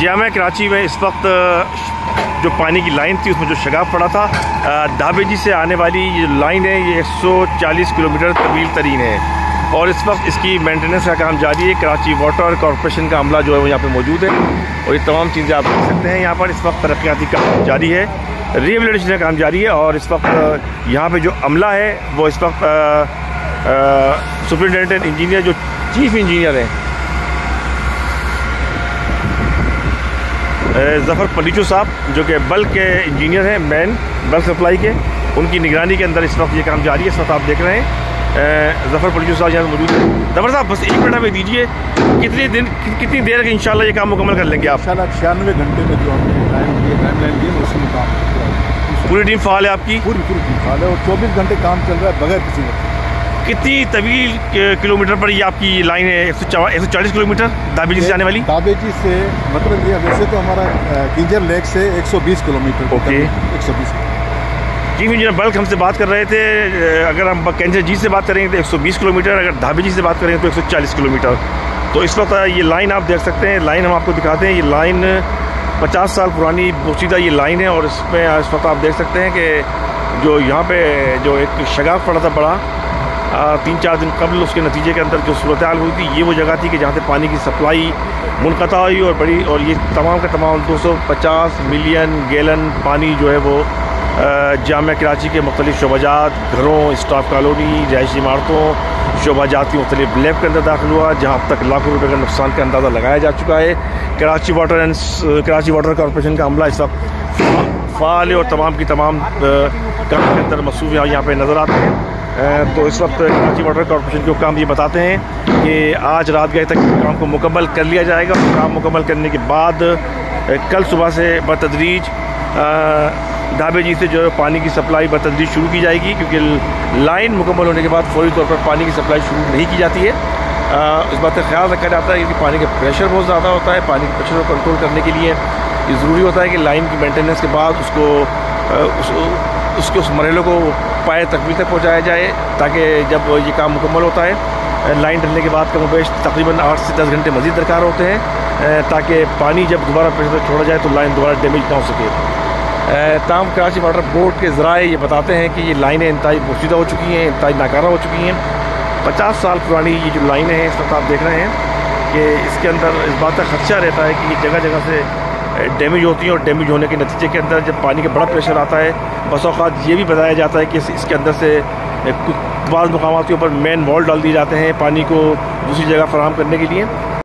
जामिया कराची में इस वक्त जो पानी की लाइन थी उसमें जो शगाफ पड़ा था, दाबेजी से आने वाली ये लाइन है, ये 140 किलोमीटर तवील तरीन है और इस वक्त इसकी मेंटेनेंस का काम जारी है। कराची वाटर कॉरपोरेशन का अमला जो है वो यहाँ पे मौजूद है और ये तमाम चीज़ें आप देख सकते हैं। यहाँ पर इस वक्त तरक्याती काम जारी है, रिहेबिलिटेशन का काम जारी है और इस वक्त यहाँ पे जो अमला है वो इस वक्त सुपरिटेंडेंट इंजीनियर जो चीफ इंजीनियर हैं ज़फ़र पलीचू साहब, जो कि बल्क के इंजीनियर हैं, मेन बल्क सप्लाई के, उनकी निगरानी के अंदर इस वक्त ये काम जारी है। इस वक्त आप देख रहे हैं ज़फ़र पलीचू साहब यहाँ मौजूद हैं। ज़फ़र साहब बस एक मिनट हमें दीजिए, कितनी देर के इंशाल्लाह ये काम मुकम्मल कर लेंगे आप? इंशाल्लाह 96 घंटे में जो हमने टाइम लाइन दी है उसी में काम पूरी टीम फ़ाल है आपकी? पूरी टीम फ़ाल है और 24 घंटे काम चल रहा है बगैर किसी का। कितनी तवील किलोमीटर पर ये आपकी लाइन है? 140 किलोमीटर दाबेजी से आने वाली? दाबेजी से मतलब ये वैसे तो हमारा किंजर लेक से 120 kilometre. Okay, 120। Chief engineer bulk हमसे बात कर रहे थे, अगर हम कैंजर जी से बात करेंगे तो 120 किलोमीटर, अगर दाबेजी से बात करेंगे तो 140 किलोमीटर। तो इस वक्त ये लाइन आप देख सकते हैं, लाइन हम आपको दिखाते हैं। ये लाइन 50 साल पुरानी बोसीदा ये लाइन है और इसमें इस वक्त आप देख सकते हैं कि जो यहाँ पे जो एक शगाफ पड़ा था बड़ा 3-4 दिन कबल, उसके नतीजे के अंदर जो सूरत हाल हुई थी, ये वो जगह थी कि जहाँ से पानी की सप्लाई मुनक़ता हुई और बड़ी, और ये तमाम का तमाम 250 मिलियन गैलन पानी जो है वो जामिया कराची के मुख्तलिफ शोबाजात, घरों, स्टाफ कॉलोनी, रिहायशी इमारतों, शोबाजात की मुख्तलिफ लैब के अंदर दाखिल हुआ, जहाँ अब तक लाखों रुपये का नुकसान का अंदाज़ा लगाया जा चुका है। कराची वाटर कॉरपोरेशन का अमला इस वक्त फ़ाल है और तमाम की तमाम काम के अंदर मसरूफ़ यहाँ पर नज़र आते हैं। तो इस वक्त कराची वाटर कॉरपोरेशन के काम ये बताते हैं कि आज रात गए तक काम को मुकम्मल कर लिया जाएगा। काम मुकम्मल करने के बाद कल सुबह से बतदरीज दाबेजी से जो पानी की सप्लाई बतदरीज शुरू की जाएगी, क्योंकि लाइन मुकम्मल होने के बाद फौरी तौर पर पानी की सप्लाई शुरू नहीं की जाती है। इस बात का ख्याल रखा जाता है कि पानी का प्रेशर बहुत ज़्यादा होता है। पानी के प्रेशर को कंट्रोल करने के लिए ये ज़रूरी होता है कि लाइन की मेंटेनेंस के बाद उसके उस मरहले को पाए तकमील तक पहुँचाया जाए, ताकि जब ये काम मुकम्मल होता है लाइन डलने के बाद कम बेश तकरीबन 8 से 10 घंटे मज़ीद दरकार होते हैं, ताकि पानी जब दोबारा प्रेशर छोड़ा जाए तो लाइन दोबारा डैमेज ना हो सके। ताम कराची वाटर बोर्ड के ज़राए ये बताते हैं कि ये लाइनें इंतहाई पोशीदा हो चुकी हैं, इंतहाई नाकारा हो चुकी हैं। 50 साल पुरानी ये जो लाइनें हैं इस वक्त आप देख रहे हैं कि इसके अंदर इस बात का खदशा रहता है कि ये जगह जगह से डैमेज होती हैं और डैमेज होने के नतीजे के अंदर जब पानी का बड़ा प्रेशर आता है, बस औक़ात ये भी बताया जाता है कि इसके अंदर से बाज़ मुक़ामात के ऊपर मेन वॉल डाल दिए जाते हैं पानी को दूसरी जगह फराहम करने के लिए।